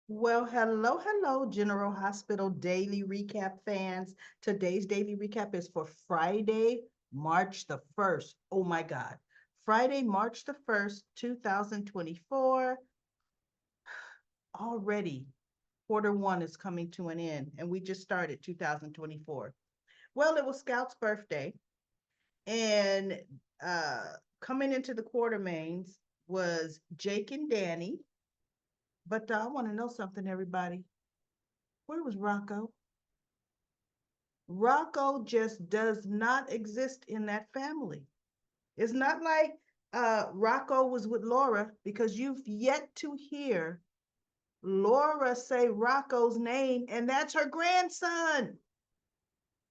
Well, hello, hello, General Hospital Daily Recap fans. Today's daily recap is for Friday, March the 1st. Oh my God. Friday, March the 1st, 2024. Already, quarter one is coming to an end, and we just started 2024. Well, it was Scout's birthday, and uh, coming into the quartermains was Jake and Danny. But I want to know something, everybody. Where was Rocco? Rocco just does not exist in that family. It's not like Rocco was with Laura because you've yet to hear Laura say Rocco's name, and that's her grandson.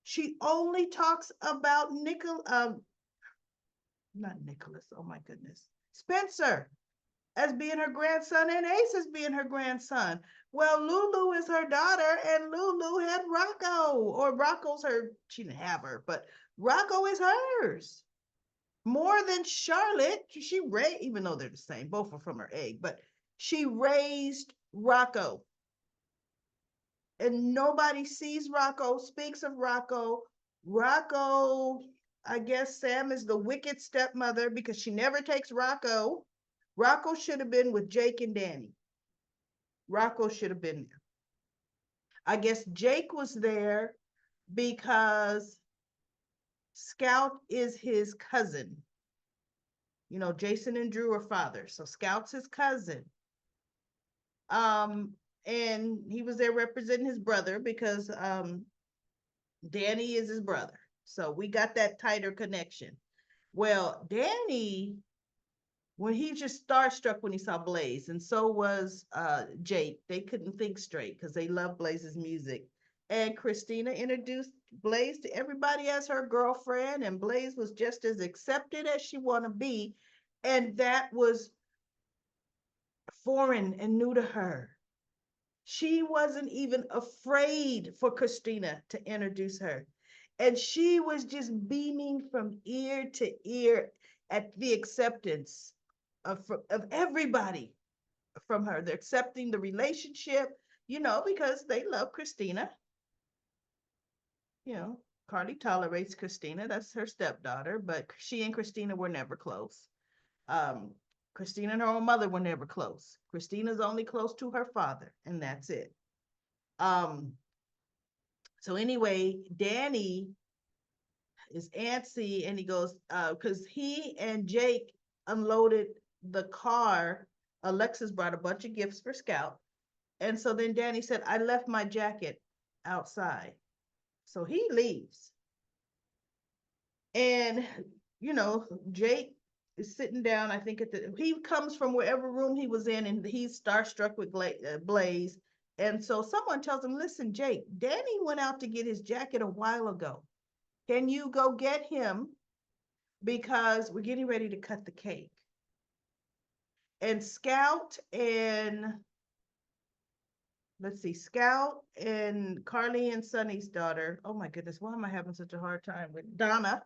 She only talks about not Nicholas, oh my goodness, Spencer as being her grandson and Ace as being her grandson. Well, Lulu is her daughter, and Lulu had Rocco, or Rocco's her. She didn't have her, but Rocco is hers more than Charlotte. She raised, even though they're the same, both are from her egg, but she raised Rocco, and nobody sees Rocco, speaks of Rocco. Rocco, I guess Sam is the wicked stepmother because she never takes Rocco. Rocco should have been with Jake and Danny. Rocco should have been there. I guess Jake was there because Scout is his cousin. You know, Jason and Drew are fathers, so Scout's his cousin. Um, and he was there representing his brother because Danny is his brother. So we got that tighter connection. Well, Danny, when he just starstruck when he saw Blaze, and so was Jake. They couldn't think straight because they love Blaze's music. And Christina introduced Blaze to everybody as her girlfriend, and Blaze was just as accepted as she want to be, and that was foreign and new to her. She wasn't even afraid for Christina to introduce her. And she was just beaming from ear to ear at the acceptance of everybody from her. They're accepting the relationship, because they love Christina. You know, Carly tolerates Christina. That's her stepdaughter, but she and Christina were never close. Um, Christina and her own mother were never close. Christina's only close to her father, and that's it. Um, so anyway, Danny is antsy and he goes, because he and Jake unloaded the car. Alexis brought a bunch of gifts for Scout. And so then Danny said, I left my jacket outside. So he leaves. And, Jake is sitting down, I think, he comes from wherever room he was in, and he's starstruck with Blaze. And so someone tells him, listen, Jake, Danny went out to get his jacket a while ago. Can you go get him? Because we're getting ready to cut the cake. And Scout and Carly and Sonny's daughter. Oh my goodness, why am I having such a hard time with Donna?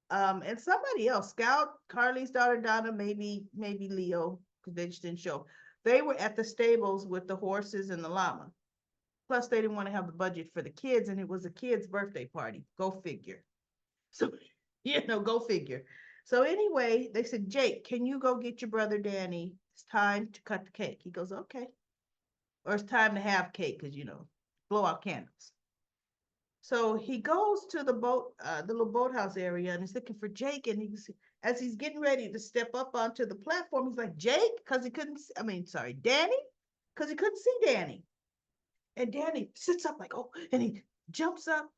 And somebody else, Scout, Carly's daughter Donna, maybe Leo, because they just didn't show. They were at the stables with the horses and the llama. Plus, they didn't want to have the budget for the kids, and it was a kid's birthday party. Go figure. So, go figure. So anyway, they said, Jake, can you go get your brother Danny? It's time to cut the cake. He goes, okay. Or it's time to have cake because, blow out candles. So he goes to the little boathouse area, and he's looking for Jake. And as he's getting ready to step up onto the platform, he's like, Jake, because he couldn't, sorry, Danny, because he couldn't see Danny. And Danny sits up like, oh, and he jumps up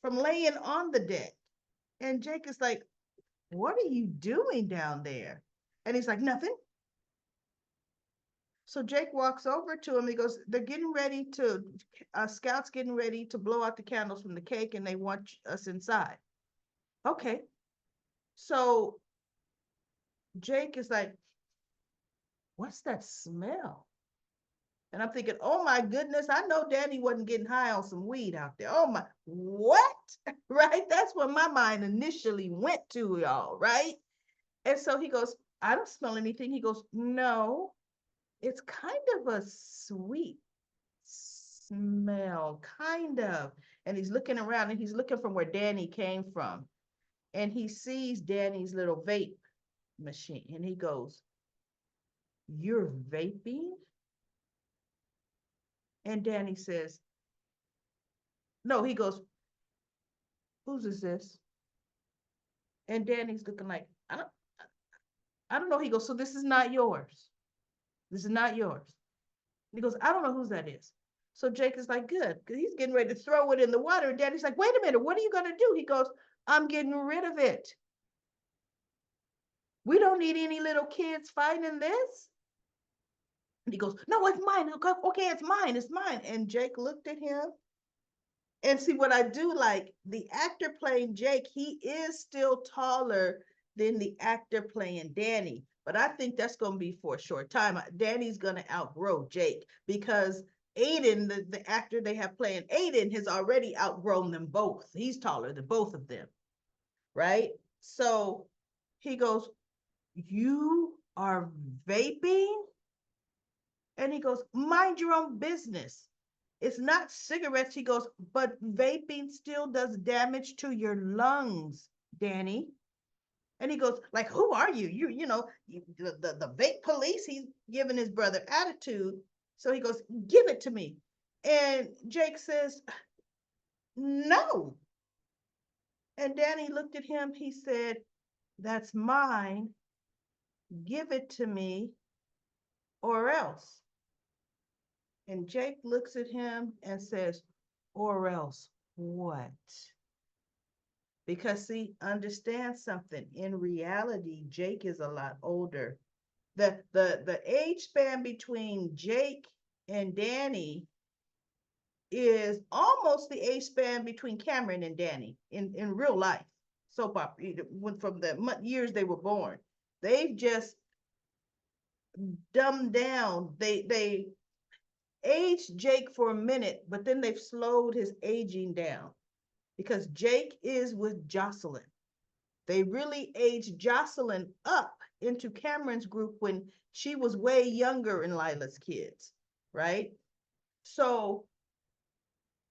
from laying on the deck. And Jake is like, what are you doing down there? And he's like, nothing. So Jake walks over to him. He goes, they're getting ready to, Scout's getting ready to blow out the candles from the cake, and they want us inside. Okay. So Jake is like, what's that smell? And I'm thinking, oh my goodness, I know Danny wasn't getting high on some weed out there. Oh my, what? Right? That's where my mind initially went to, y'all, right? And so he goes, I don't smell anything. He goes, no, it's kind of a sweet smell, kind of. And he's looking around and he's looking from where Danny came from. And he sees Danny's little vape machine and he goes, "You're vaping?" And Danny says, "No," he goes, "Whose is this?" And Danny's looking like, I don't know. He goes, "So this is not yours. This is not yours." And he goes, "I don't know whose that is." So Jake is like, "Good," because he's getting ready to throw it in the water. And Danny's like, "Wait a minute, what are you going to do?" He goes, "I'm getting rid of it. We don't need any little kids finding this." And he goes, "No, it's mine." Okay, it's mine. It's mine. And Jake looked at him. And see what I do, like the actor playing Jake, he is still taller than the actor playing Danny. But I think that's going to be for a short time. Danny's going to outgrow Jake because Aiden, the actor they have playing Aiden, has already outgrown them both. He's taller than both of them, right? So he goes, "You are vaping?" And he goes, "Mind your own business. It's not cigarettes." He goes, "But vaping still does damage to your lungs, Danny." And he goes, "Like, who are you? The vape police." He's giving his brother attitude. So he goes, "Give it to me." And Jake says, "No." And Danny looked at him. He said, "That's mine. Give it to me or else." And Jake looks at him and says, "Or else what?" Because see, understand something. In reality, Jake is a lot older. The age span between Jake and Danny is almost the age span between Cameron and Danny in real life. Soap opera, from the years they were born. They've just dumbed down. They aged Jake for a minute, but then they've slowed his aging down because Jake is with Jocelyn. They really aged Jocelyn up into Cameron's group when she was way younger in Lila's kids, right? So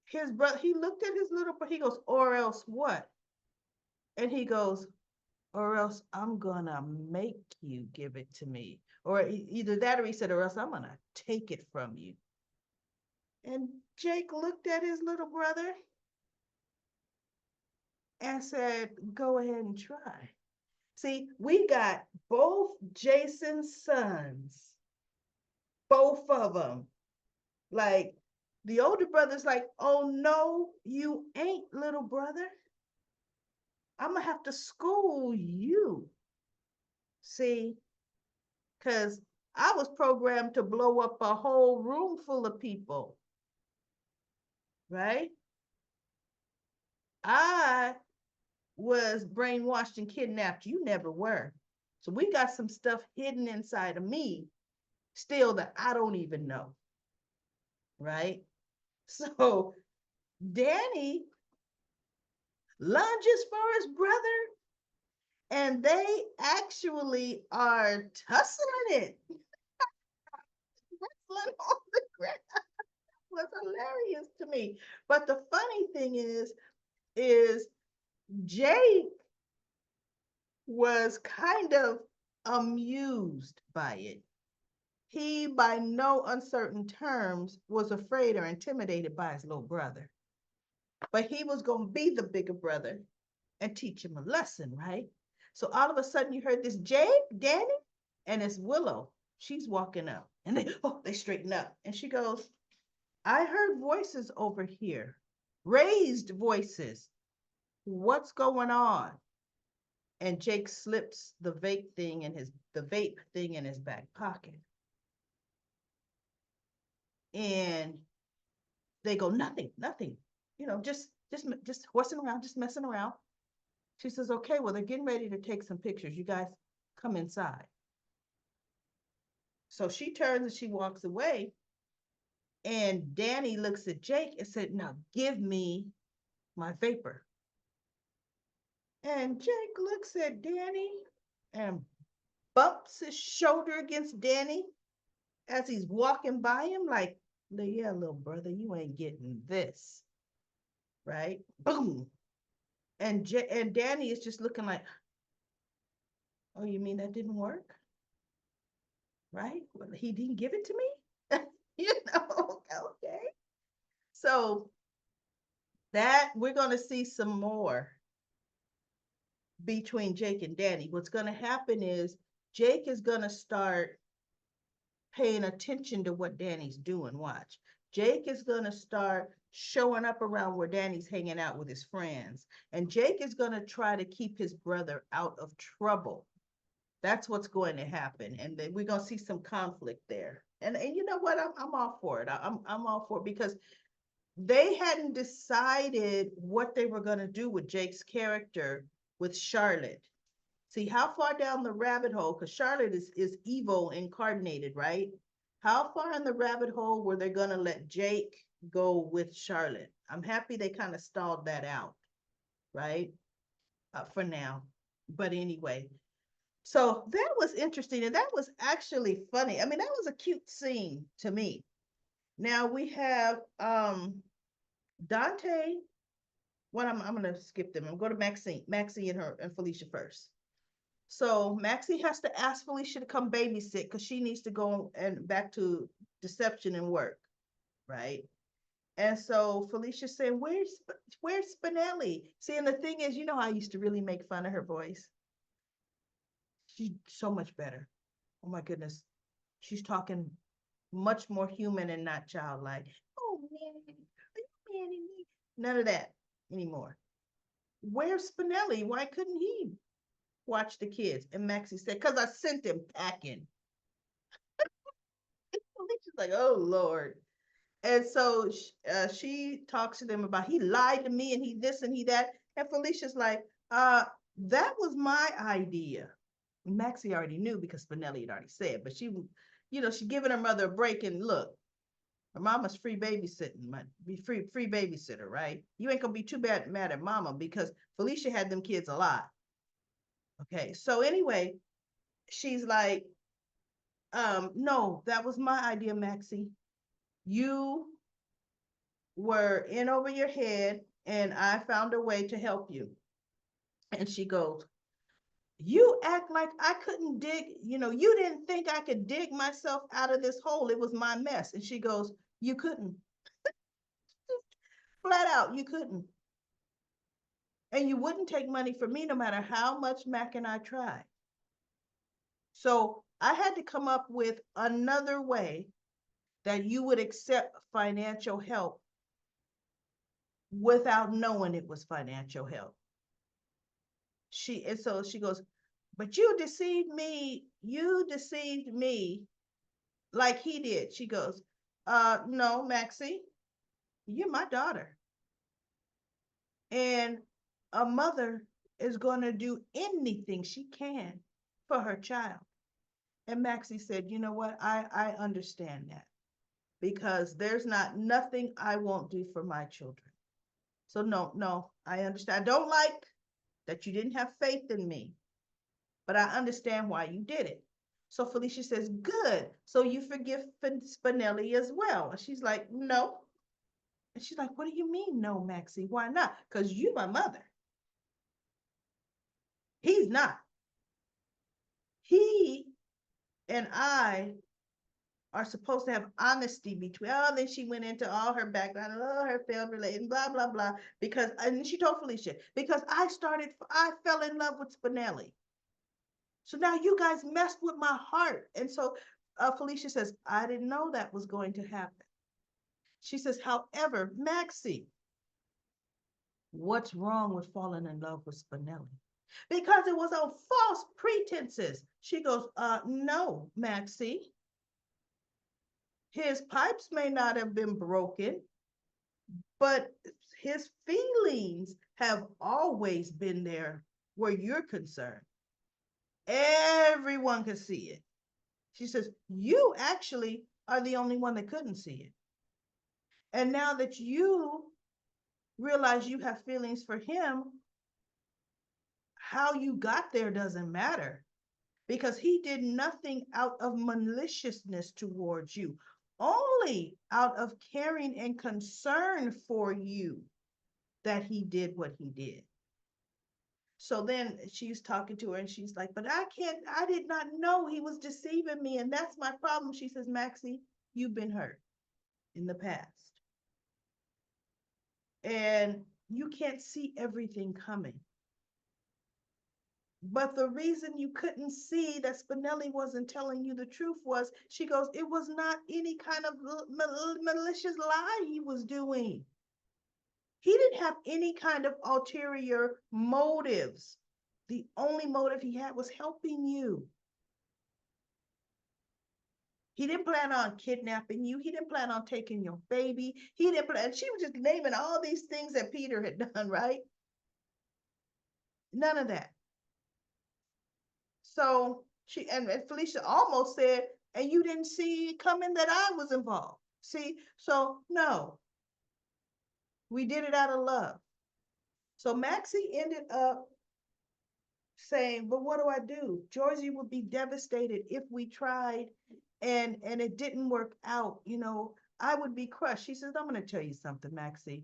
his brother, he looked at his little brother, he goes, "Or else what?" And he goes, "Or else I'm gonna make you give it to me." Or either that or he said, "Or else I'm gonna take it from you." And Jake looked at his little brother and said, "Go ahead and try." See, we got both Jason's sons, both of them. Like the older brother's like, "Oh no, you ain't, little brother. I'm gonna have to school you." See, because I was programmed to blow up a whole room full of people, right? I was brainwashed and kidnapped. You never were. So we got some stuff hidden inside of me still that I don't even know, right? So Danny lunges for his brother and they actually are tussling it. Wrestling on the ground was hilarious to me. But the funny thing is Jake was kind of amused by it. He, by no uncertain terms, was afraid or intimidated by his little brother. But he was going to be the bigger brother and teach him a lesson, right? So all of a sudden you heard this Jake, Danny, and it's Willow. She's walking up and they straighten up. And she goes, "I heard voices over here, raised voices. What's going on?" And Jake slips the vape thing in his back pocket. And they go, "Nothing, nothing. Just horsing around, just messing around." She says, "Okay, well, they're getting ready to take some pictures. You guys come inside." So she turns and she walks away. And Danny looks at Jake and said, "Now give me my vapor." And Jake looks at Danny and bumps his shoulder against Danny as he's walking by him, like, yeah, little brother, you ain't getting this, right? Boom. And Danny is just looking like, oh, you mean that didn't work? Right? Well, he didn't give it to me? Okay. So that we're gonna see some more between Jake and Danny. What's gonna happen is Jake is gonna start paying attention to what Danny's doing. Watch. Jake is going to start showing up around where Danny's hanging out with his friends. And Jake is going to try to keep his brother out of trouble. That's what's going to happen. And then we're going to see some conflict there. And you know what? I'm all for it. I'm all for it because they hadn't decided what they were going to do with Jake's character with Charlotte. See how far down the rabbit hole, because Charlotte is evil incarnated, right? How far in the rabbit hole were they gonna let Jake go with Charlotte? I'm happy they kind of stalled that out, right? For now. But anyway, so that was interesting, and that was actually funny. I mean, that was a cute scene to me. Now we have Dante. What I'm gonna skip them. I'm going to Maxie and Felicia first. So Maxie has to ask Felicia to come babysit because she needs to go and back to deception and work, right? And so Felicia's saying, "Where's Spinelli?" See, and the thing is, you know, I used to really make fun of her voice. She's so much better. Oh my goodness, she's talking much more human and not childlike. Oh man, are you mad at me? None of that anymore. Where's Spinelli? Why couldn't he watch the kids? And Maxie said, "Because I sent him packing." Felicia's like, "Oh Lord." And so she talks to them about he lied to me and he this and he that. And Felicia's like, that was my idea. Maxie already knew because Spinelli had already said, but she, you know, she giving her mother a break and look, her mama's free babysitting, be free babysitter, right? You ain't gonna be too bad mad at mama because Felicia had them kids a lot. Okay, so anyway, she's like, no, that was my idea, Maxie. You were in over your head and I found a way to help you. And she goes, you act like I couldn't dig, you know, you didn't think I could dig myself out of this hole. It was my mess. And she goes, you couldn't. Flat out, you couldn't. And you wouldn't take money from me no matter how much Mac and I tried. So I had to come up with another way that you would accept financial help without knowing it was financial help. And so she goes, but you deceived me. You deceived me like he did. She goes, no, Maxie, you're my daughter. And a mother is going to do anything she can for her child. And Maxie said, you know what? I understand that because there's not nothing I won't do for my children. So no, I understand. I don't like that you didn't have faith in me, but I understand why you did it. So Felicia says, good. So you forgive Spinelli as well. And she's like, no. And she's like, what do you mean, no, Maxie? Why not? Because you my mother. He's not. He and I are supposed to have honesty between. Oh, then she went into all her background, oh, her failed relating, blah, blah, blah. Because, and she told Felicia, because I fell in love with Spinelli. So now you guys messed with my heart. And so Felicia says, I didn't know that was going to happen. She says, however, Maxie, what's wrong with falling in love with Spinelli? Because it was on false pretenses. She goes, no, Maxie. His pipes may not have been broken, but his feelings have always been there where you're concerned. Everyone can see it. She says, you actually are the only one that couldn't see it. And now that you realize you have feelings for him, how you got there doesn't matter. because he did nothing out of maliciousness towards you, only out of caring and concern for you that he did what he did. So then she's talking to her and she's like, but I did not know he was deceiving me. And that's my problem. She says, Maxie, you've been hurt in the past. And you can't see everything coming. But the reason you couldn't see that Spinelli wasn't telling you the truth was, she goes, it was not any kind of malicious lie he was doing. He didn't have any kind of ulterior motives. The only motive he had was helping you. He didn't plan on kidnapping you. He didn't plan on taking your baby. He didn't plan. She was just naming all these things that Peter had done, right? None of that. So and Felicia almost said, and you didn't see coming that I was involved. See, so no, we did it out of love. So Maxie ended up saying, but what do I do? Georgie would be devastated if we tried and it didn't work out. I would be crushed. She says, I'm going to tell you something, Maxie.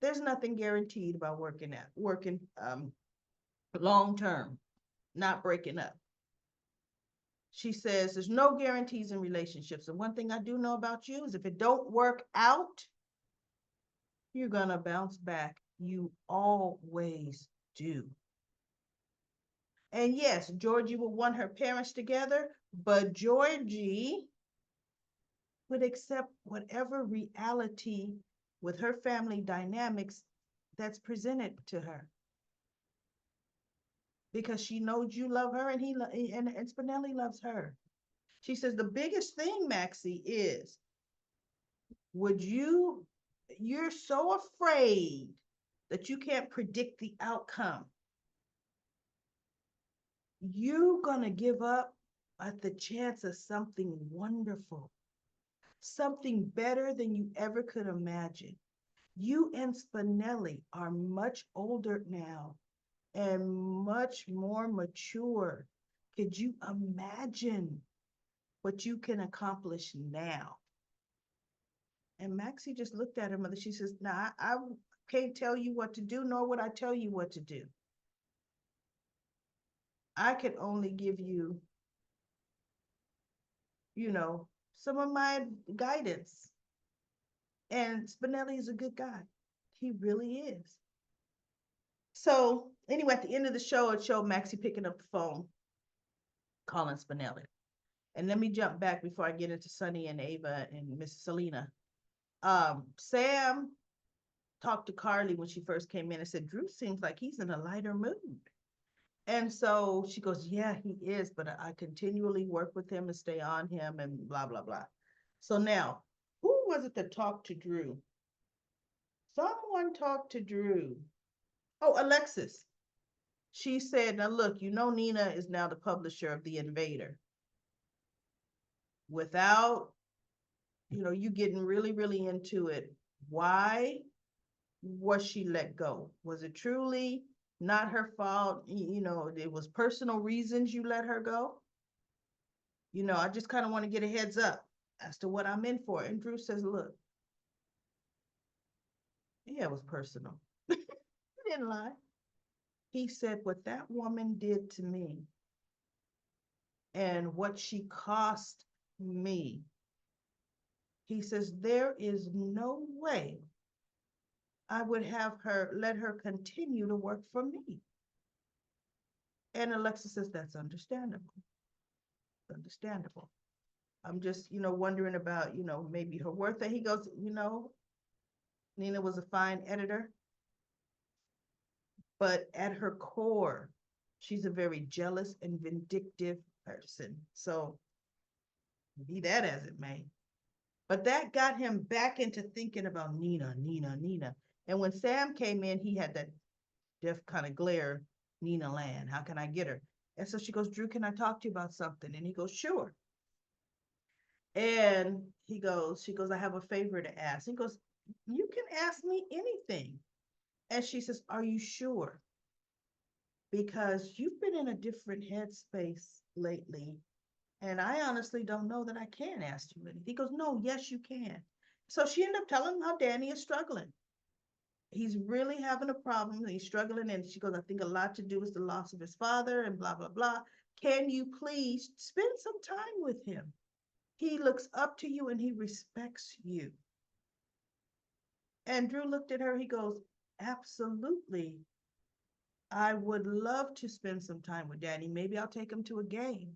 There's nothing guaranteed about working long term, not breaking up. She says, there's no guarantees in relationships. And one thing I do know about you is if it don't work out, you're going to bounce back. You always do. And yes, Georgie would want her parents together, but Georgie would accept whatever reality with her family dynamics that's presented to her. Because she knows you love her and and Spinelli loves her. She says the biggest thing, Maxie, is you're so afraid that you can't predict the outcome. You're gonna give up at the chance of something wonderful, something better than you ever could imagine. You and Spinelli are much older now and much more mature. Could you imagine what you can accomplish now? And Maxie just looked at her mother. She says, nah, I can't tell you what to do, nor would I tell you what to do. I could only give you, some of my guidance. And Spinelli is a good guy. He really is. So anyway, at the end of the show, it showed Maxie picking up the phone, calling Spinelli. And let me jump back before I get into Sunny and Ava and Miss Selena. Sam talked to Carly when she first came in and said, Drew seems like he's in a lighter mood. And so she goes, yeah, he is, but I continually work with him and stay on him and blah, blah, blah. So now, who was it that talked to Drew? Someone talked to Drew. Oh, Alexis. She said, now look, Nina is now the publisher of The Invader. Without, you getting really, really into it, why was she let go? Was it truly not her fault? It was personal reasons you let her go? I just kind of want to get a heads up as to what I'm in for. And Drew says, look, yeah, it was personal. He didn't lie. He said, what that woman did to me and what she cost me, he says, there is no way I would let her continue to work for me. And Alexa says, that's understandable. Understandable. I'm just, wondering about, maybe her worth. And he goes, Nina was a fine editor, but at her core, she's a very jealous and vindictive person. So be that as it may. But that got him back into thinking about Nina. And when Sam came in, he had that deaf kind of glare, Nina land. How can I get her? And so she goes, Drew, can I talk to you about something? And he goes, sure. And she goes, I have a favor to ask. He goes, you can ask me anything. And she says, are you sure? because you've been in a different headspace lately. And I honestly don't know that I can ask you anything. He goes, no, yes, you can. So she ended up telling him how Danny is struggling. He's really having a problem. He's struggling. And she goes, I think a lot to do with the loss of his father and blah, blah, blah. Can you please spend some time with him? He looks up to you and he respects you. And Drew looked at her. He goes, absolutely. I would love to spend some time with Danny. Maybe I'll take him to a game,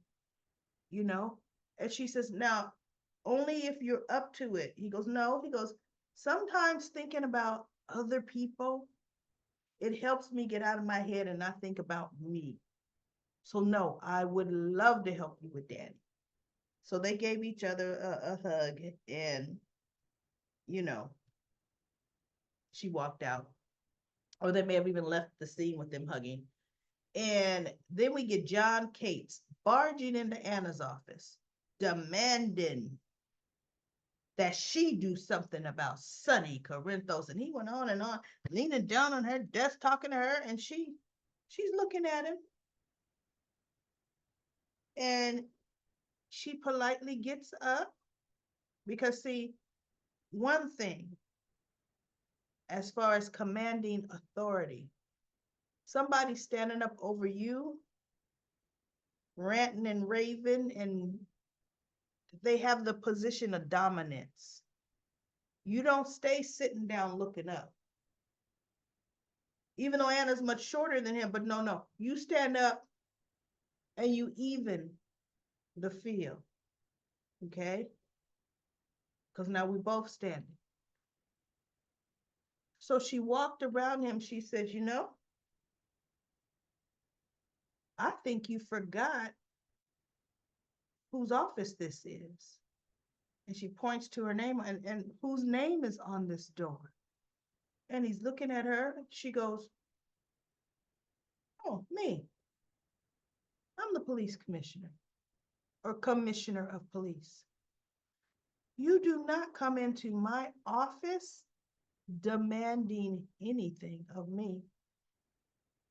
you know? And she says, now, only if you're up to it. He goes, no. He goes, sometimes thinking about other people, it helps me get out of my head and not think about me. So, no, I would love to help you with Danny. So they gave each other a hug and, you know, she walked out. Or they may have even left the scene with them hugging. And then we get John Cates barging into Anna's office, demanding that she do something about Sonny Corinthos. And he went on, leaning down on her desk, talking to her, and she's looking at him. And she politely gets up because, see, one thing as far as commanding authority, somebody standing up over you, ranting and raving, and they have the position of dominance. You don't stay sitting down looking up. Even though Anna's much shorter than him, but no, you stand up and you even the field, okay? Because now we both standing. So she walked around him. She says, you know, I think you forgot whose office this is. And she points to her name and whose name is on this door. And he's looking at her. She goes, oh, me. I'm the police commissioner or commissioner of police. You do not come into my office demanding anything of me.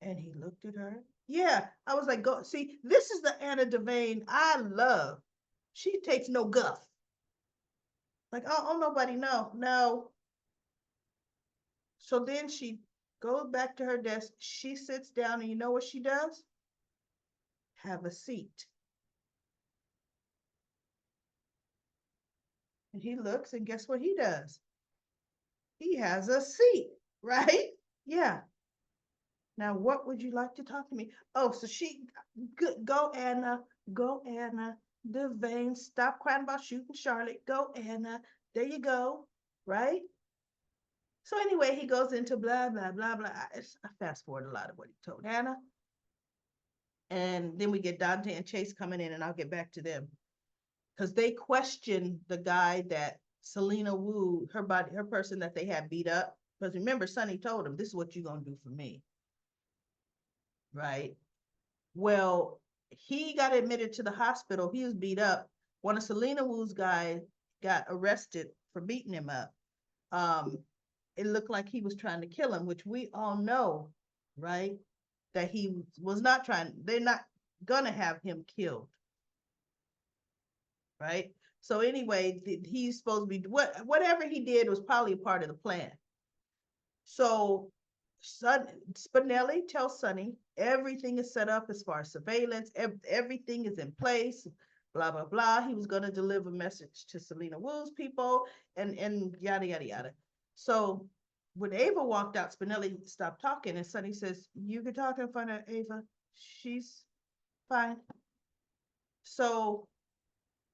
And he looked at her. Yeah, I was like, go see, this is the Anna Devane I love. She takes no guff. Like, oh, nobody, no. So then she goes back to her desk. She sits down, and you know what she does? Have a seat. And he looks, and guess what he does? He has a seat, right? Yeah. Now, what would you like to talk to me? Oh, so go Anna, Devane, stop crying about shooting Charlotte, go Anna, there you go, right? So anyway, he goes into blah, blah, blah, blah. I fast forward a lot of what he told Anna. And then we get Dante and Chase coming in, and I'll get back to them. Because they question the guy that Selena wooed, her person that they had beat up. Because remember, Sonny told him, this is what you're going to do for me. Right? Well, he got admitted to the hospital. He was beat up. One of Selena Woo's guys got arrested for beating him up. It looked like he was trying to kill him, which we all know, right? That he was not trying, they're not gonna have him killed, right? So anyway, he's supposed to be, whatever he did was probably a part of the plan. So Spinelli tells Sonny everything is set up as far as surveillance, everything is in place, blah, blah, blah. He was going to deliver a message to Selena Woo's people and yada, yada, yada. So when Ava walked out, Spinelli stopped talking and Sonny says, you can talk in front of Ava. She's fine. So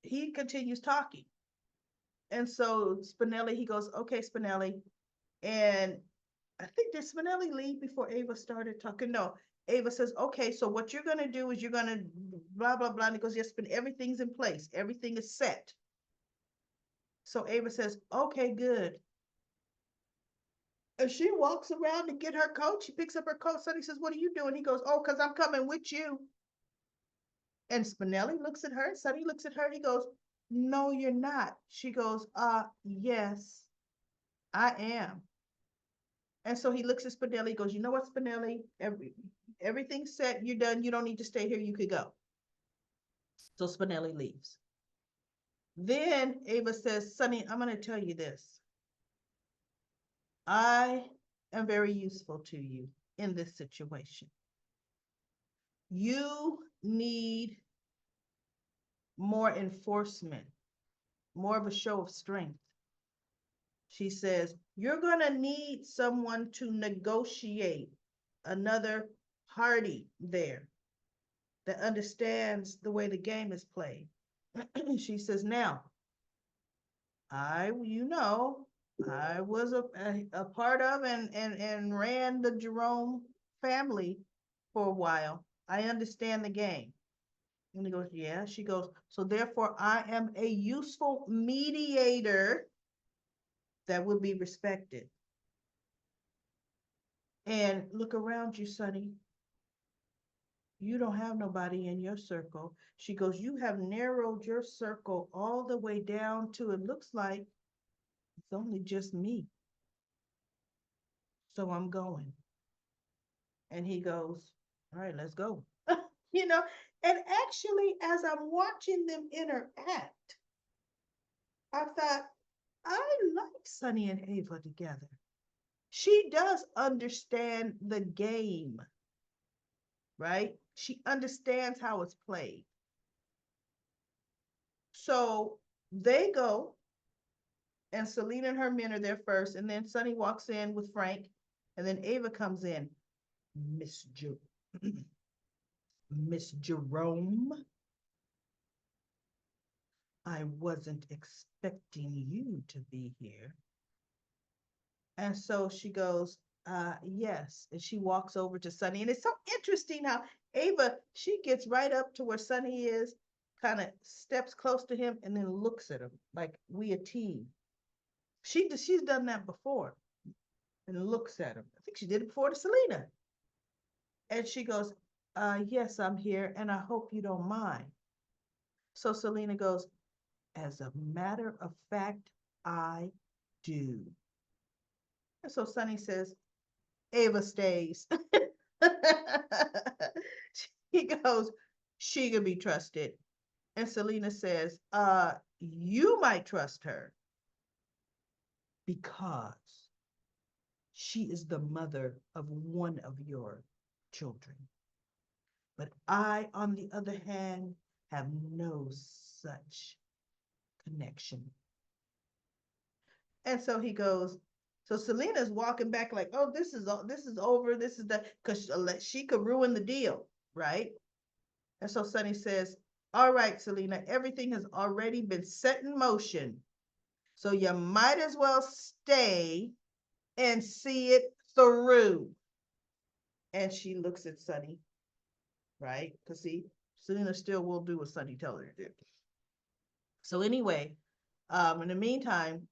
he continues talking. And so Spinelli, he goes, okay, Spinelli. And I think did Spinelli leave before Ava started talking? No, Ava says, okay, so what you're going to do is you're going to blah, blah, blah. And he goes, yes, but everything's in place. Everything is set. So Ava says, okay, good. And she walks around to get her coat. She picks up her coat. Sonny says, what are you doing? He goes, oh, because I'm coming with you. And Spinelli looks at her. Sonny looks at her. He goes, no, you're not. She goes, yes, I am. And so he looks at Spinelli, goes, you know what, Spinelli, Everything's set. You're done. You don't need to stay here. You could go. So Spinelli leaves. Then Ava says, Sonny, I'm going to tell you this. I am very useful to you in this situation. You need more enforcement, more of a show of strength. She says, you're going to need someone to negotiate, another party there that understands the way the game is played. She says, now, I was a part of and ran the Jerome family for a while. I understand the game. And he goes, yeah. She goes, so therefore I am a useful mediator that would be respected. And look around you, Sonny. You don't have nobody in your circle. She goes, you have narrowed your circle all the way down to, it looks like it's only just me. So I'm going. And he goes, all right, let's go. you know, and actually, as I'm watching them interact, I thought, I like Sonny and Ava together. She does understand the game, right? She understands how it's played. So they go, and Selena and her men are there first, and then Sonny walks in with Frank, and then Ava comes in. Miss Jerome, I wasn't expecting you to be here. And so she goes, yes. And she walks over to Sonny. And it's so interesting how Ava, she gets right up to where Sonny is, kind of steps close to him, and then looks at him like we a team. She's done that before and looks at him. I think she did it before to Selena. And she goes, yes, I'm here, and I hope you don't mind. So Selena goes, as a matter of fact, I do. And so Sonny says, Ava stays. He goes, she can be trusted. And Selena says, you might trust her because she is the mother of one of your children. But I, on the other hand, have no such connection. And so he goes, so Selena's walking back like, oh, this is over. This is the, because she could ruin the deal, right? And so Sonny says, all right, Selena, everything has already been set in motion. So you might as well stay and see it through. And she looks at Sonny, right? Because see, Selena still will do what Sonny tells her to do. So anyway, in the meantime,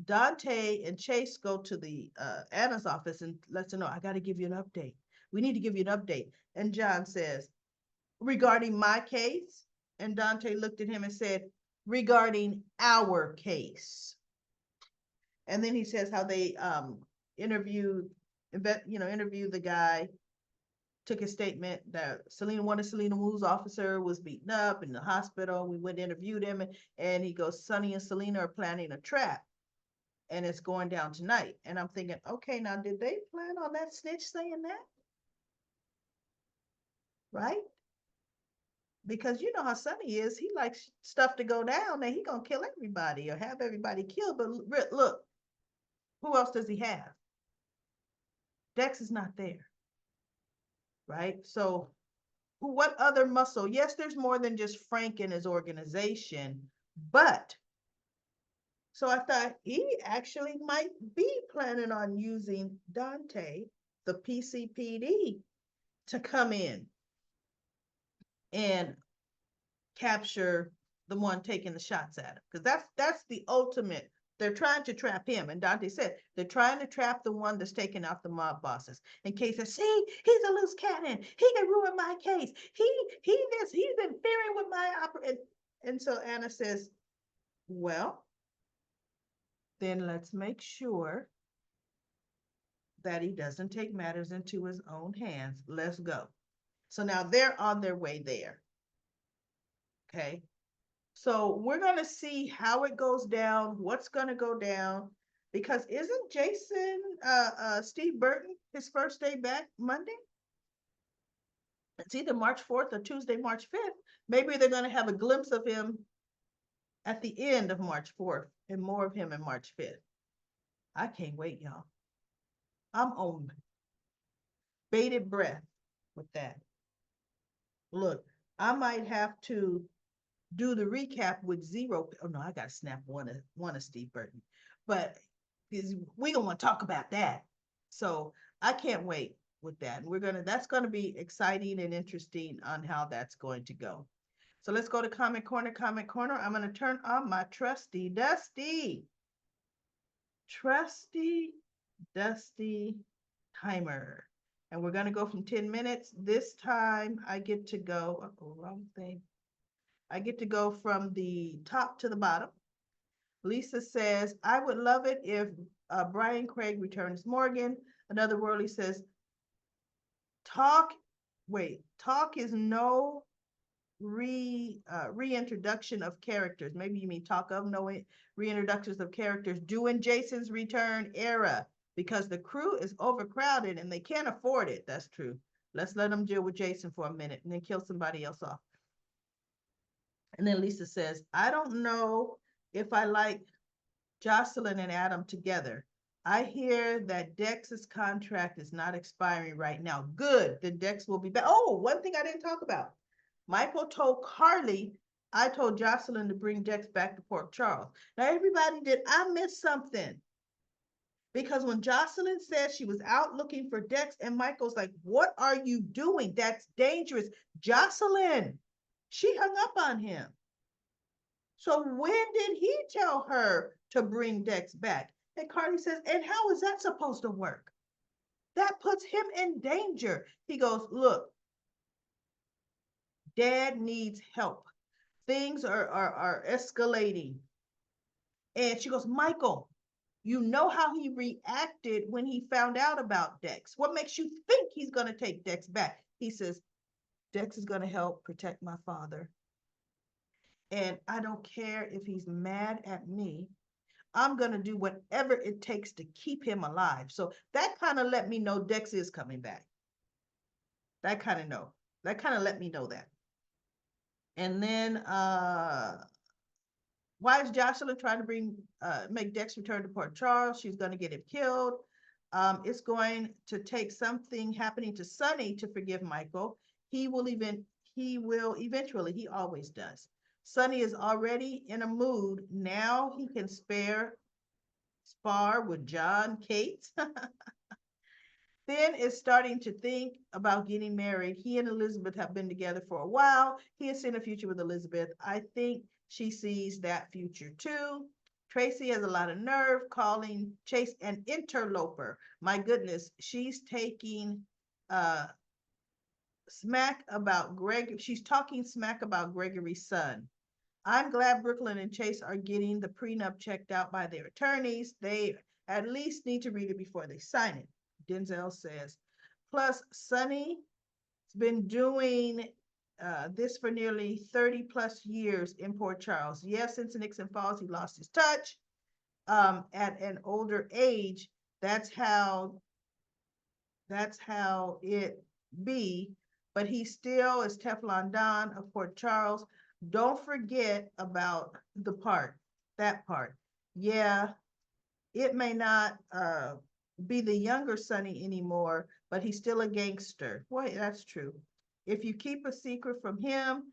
Dante and Chase go to the Anna's office and lets her know, I got to give you an update. We need to give you an update. And John says, regarding my case? And Dante looked at him and said, regarding our case. And then he says how they interviewed the guy, took his statement that one of Selena Wu's officer was beaten up in the hospital. We went and interviewed him, and he goes, Sonny and Selena are planning a trap, and it's going down tonight. And I'm thinking, okay, now did they plan on that snitch saying that? Right? Because you know how Sonny is. He likes stuff to go down, and he gonna kill everybody or have everybody killed. But look, who else does he have? Dex is not there, right? So what other muscle? Yes, there's more than just Frank and his organization, but so I thought he actually might be planning on using Dante, the PCPD, to come in and capture the one taking the shots at him, because that's the ultimate. They're trying to trap him, and Dante said they're trying to trap the one that's taking out the mob bosses. In case they see he's a loose cannon, he can ruin my case. He's interfering with my operation. And so Anna says, well, then let's make sure that he doesn't take matters into his own hands. Let's go. So now they're on their way there. Okay. So we're going to see how it goes down, what's going to go down, because isn't Jason, Steve Burton, his first day back Monday? It's either March 4th or Tuesday, March 5th. Maybe they're going to have a glimpse of him at the end of March 4th and more of him in March 5th. I can't wait, y'all. I'm on bated breath with that. Look, I might have to do the recap with zero. Oh no, I gotta snap one of Steve Burton, but we gonna want to talk about that. So I can't wait with that. That's gonna be exciting and interesting on how that's going to go. So let's go to comment corner. Comment corner. I'm gonna turn on my trusty dusty timer, and we're gonna go from 10 minutes. This time I get to go. Oh, wrong thing. I get to go from the top to the bottom. Lisa says, I would love it if Brian Craig returns Morgan. Another Worley says, talk is no reintroduction of characters. Maybe you mean talk of no reintroductions of characters during Jason's return era, because the crew is overcrowded and they can't afford it. That's true. Let's let them deal with Jason for a minute and then kill somebody else off. And then Lisa says, I don't know if I like Jocelyn and Adam together. I hear that Dex's contract is not expiring right now. Good, the Dex will be back. Oh, one thing I didn't talk about. Michael told Carly, I told Jocelyn to bring Dex back to Port Charles. Now, everybody, did I miss something? Because when Jocelyn said she was out looking for Dex, and Michael's like, what are you doing? That's dangerous. Jocelyn, she hung up on him. So when did he tell her to bring Dex back? And Carly says, and how is that supposed to work? That puts him in danger. He goes, look, Dad needs help. Things are escalating. And she goes, Michael, you know how he reacted when he found out about Dex. What makes you think he's going to take Dex back? He says, Dex is going to help protect my father. And I don't care if he's mad at me. I'm going to do whatever it takes to keep him alive. So that kind of let me know Dex is coming back. That kind of let me know that. And then why is Jocelyn trying to make Dex return to Port Charles? She's going to get him killed. It's going to take something happening to Sonny to forgive Michael. He will eventually, he always does. Sonny is already in a mood. Now he can spar with John Cates. Finn is starting to think about getting married. He and Elizabeth have been together for a while. He has seen a future with Elizabeth. I think she sees that future too. Tracy has a lot of nerve calling Chase an interloper. My goodness, she's taking smack about Greg. She's talking smack about Gregory's son. I'm glad Brooklyn and Chase are getting the prenup checked out by their attorneys. They at least need to read it before they sign it. Denzel says. Plus, Sonny's been doing this for nearly 30 plus years in Port Charles. Yes, since Nixon Falls, he lost his touch. At an older age, that's how it be. But he still is Teflon Don of Port Charles. Don't forget about that part. Yeah, it may not be the younger Sonny anymore, but he's still a gangster. Boy, that's true. If you keep a secret from him,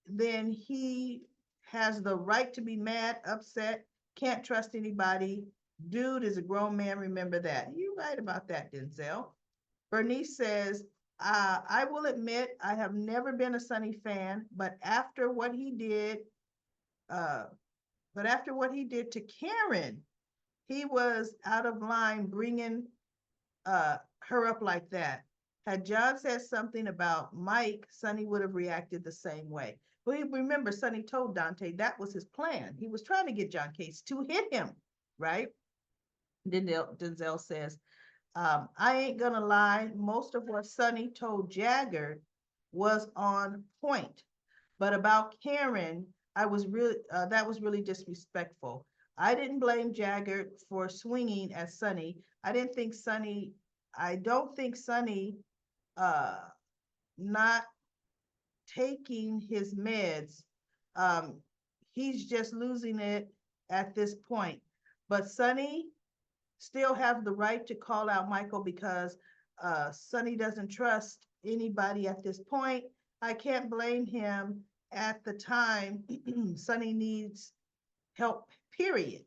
then he has the right to be mad, upset, can't trust anybody. Dude is a grown man, remember that. You're right about that, Denzel. Bernice says, I will admit I have never been a Sonny fan, but after what he did to Karen, he was out of line bringing her up like that. Had John said something about Mike, Sonny would have reacted the same way. But remember, Sonny told Dante that was his plan. He was trying to get John Case to hit him, right? Denzel says, I ain't gonna lie, most of what Sonny told Jagger was on point. But about Karen, I was really that was really disrespectful. I didn't blame Jagger for swinging at Sonny. I don't think Sonny uh, not taking his meds. Um, he's just losing it at this point. But Sonny still have the right to call out Michael because Sonny doesn't trust anybody at this point. I can't blame him at the time. Sonny needs help, period.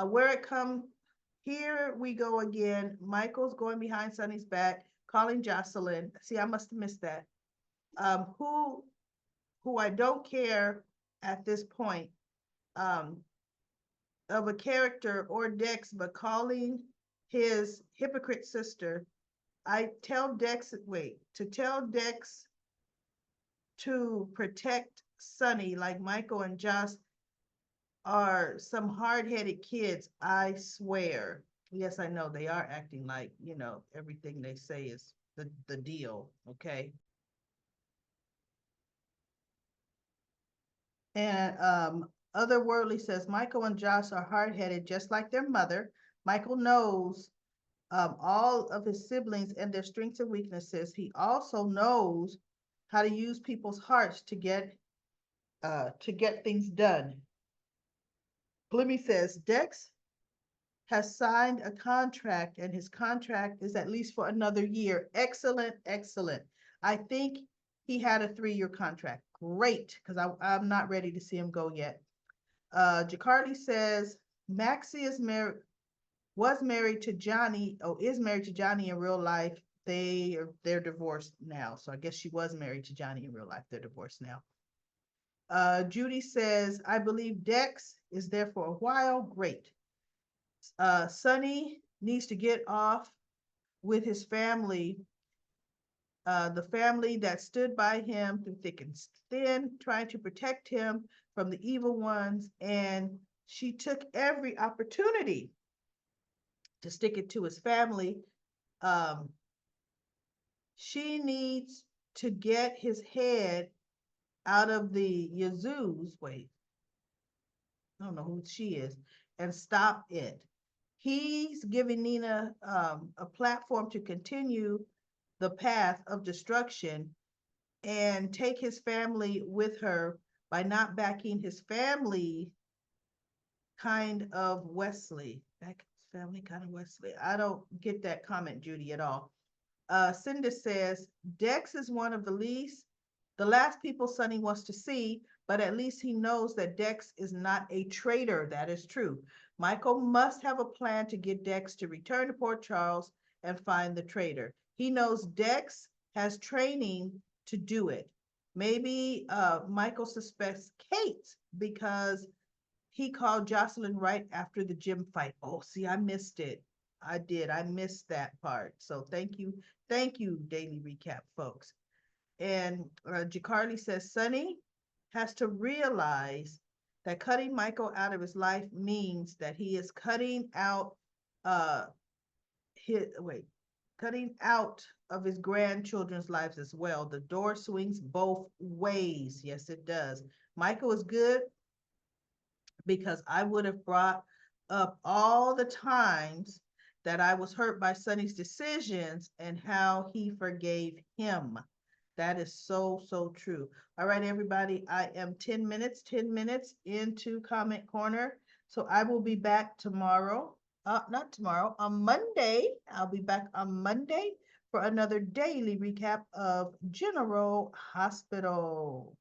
Where it come, here we go again. Michael's going behind Sonny's back, calling Jocelyn. See, I must have missed that. Um, who who I don't care at this point um, of a character or Dex, but calling his hypocrite sister. I tell Dex, wait, to tell Dex to protect Sonny like Michael and Joss are some hard-headed kids, I swear. Yes, I know they are acting like, everything they say is the deal, okay? And Otherworldly says Michael and Josh are hard-headed just like their mother. Michael knows all of his siblings and their strengths and weaknesses. He also knows how to use people's hearts to get things done. Blimmy says Dex has signed a contract and his contract is at least for another year. Excellent, excellent. I think he had a 3-year contract. Great, because I'm not ready to see him go yet. Jacardi says Maxie was married to Johnny, is married to Johnny in real life. They're divorced now. So I guess she was married to Johnny in real life. They're divorced now. Judy says, I believe Dex is there for a while. Great. Sonny needs to get off with his family, the family that stood by him through thick and thin, trying to protect him from the evil ones. And she took every opportunity to stick it to his family. Um, she needs to get his head out of the Yazoo's. Wait, I don't know who she is, and stop it. He's giving Nina a platform to continue the path of destruction and take his family with her by not backing his family kind of Wesley. Back his family kind of Wesley. I don't get that comment, Judy, at all. Cinda says Dex is one of the last people Sonny wants to see, but at least he knows that Dex is not a traitor. That is true. Michael must have a plan to get Dex to return to Port Charles and find the traitor. He knows Dex has training to do it. Maybe Michael suspects Kate because he called Jocelyn right after the gym fight. Oh, see, I missed it. I did. I missed that part. So thank you. Thank you, Daily Recap, folks. And Jacarly says Sonny has to realize that cutting Michael out of his life means that he is uh his wait, cutting out of his grandchildren's lives as well. The door swings both ways. Yes, it does. Michael is good because I would have brought up all the times that I was hurt by Sonny's decisions and how he forgave him. That is so, so true. All right, everybody, I am 10 minutes into Comment Corner. So I will be back tomorrow. Not tomorrow, on Monday. I'll be back on Monday for another daily recap of General Hospital.